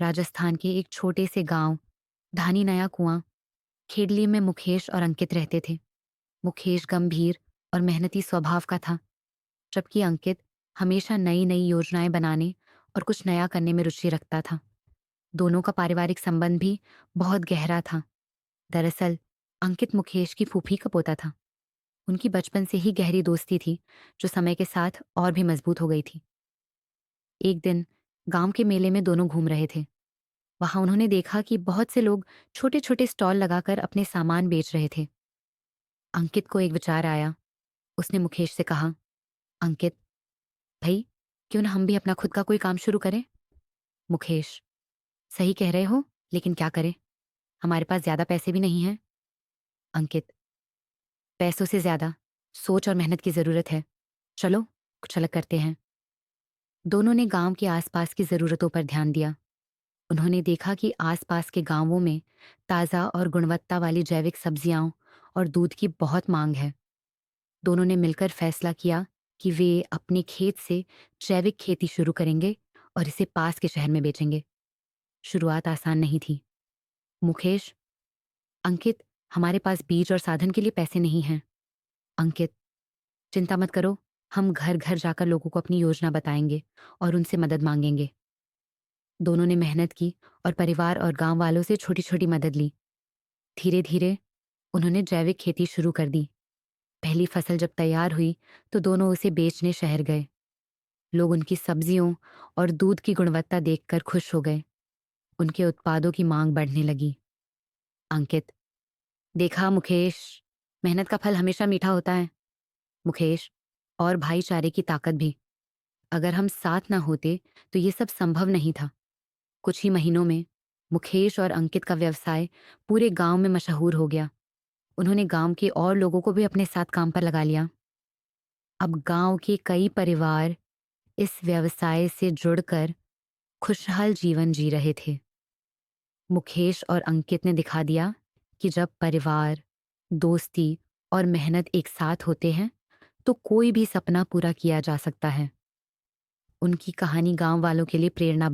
राजस्थान के एक छोटे से गांव धानी नया कुआं खेडली में मुकेश और अंकित रहते थे। मुकेश गंभीर और मेहनती स्वभाव का था, जबकि अंकित हमेशा नई नई योजनाएं बनाने और कुछ नया करने में रुचि रखता था। दोनों का पारिवारिक संबंध भी बहुत गहरा था। दरअसल अंकित मुकेश की फूफी का पोता था। उनकी बचपन से ही गहरी दोस्ती थी, जो समय के साथ और भी मजबूत हो गई थी। एक दिन गांव के मेले में दोनों घूम रहे थे। वहां उन्होंने देखा कि बहुत से लोग छोटे छोटे स्टॉल लगाकर अपने सामान बेच रहे थे। अंकित को एक विचार आया। उसने मुकेश से कहा, अंकित भाई, क्यों ना हम भी अपना खुद का कोई काम शुरू करें? मुकेश, सही कह रहे हो, लेकिन क्या करें? हमारे पास ज्यादा पैसे भी नहीं हैं। अंकित, पैसों से ज्यादा सोच और मेहनत की जरूरत है। चलो कुछ अलग करते हैं। दोनों ने गांव के आसपास की जरूरतों पर ध्यान दिया। उन्होंने देखा कि आसपास के गांवों में ताज़ा और गुणवत्ता वाली जैविक सब्जियां और दूध की बहुत मांग है। दोनों ने मिलकर फैसला किया कि वे अपने खेत से जैविक खेती शुरू करेंगे और इसे पास के शहर में बेचेंगे। शुरुआत आसान नहीं थी। मुकेश, अंकित, हमारे पास बीज और साधन के लिए पैसे नहीं हैं। अंकित, चिंता मत करो, हम घर घर जाकर लोगों को अपनी योजना बताएंगे और उनसे मदद मांगेंगे। दोनों ने मेहनत की और परिवार और गांव वालों से छोटी छोटी मदद ली। धीरे धीरे उन्होंने जैविक खेती शुरू कर दी। पहली फसल जब तैयार हुई तो दोनों उसे बेचने शहर गए। लोग उनकी सब्जियों और दूध की गुणवत्ता देखकर खुश हो गए। उनके उत्पादों की मांग बढ़ने लगी। अंकित, देखा मुकेश, मेहनत का फल हमेशा मीठा होता है। मुकेश, और भाईचारे की ताकत भी। अगर हम साथ ना होते तो ये सब संभव नहीं था। कुछ ही महीनों में मुकेश और अंकित का व्यवसाय पूरे गांव में मशहूर हो गया। उन्होंने गांव के और लोगों को भी अपने साथ काम पर लगा लिया। अब गांव के कई परिवार इस व्यवसाय से जुड़कर खुशहाल जीवन जी रहे थे। मुकेश और अंकित ने दिखा दिया कि जब परिवार, दोस्ती और मेहनत एक साथ होते हैं तो कोई भी सपना पूरा किया जा सकता है। उनकी कहानी गांव वालों के लिए प्रेरणा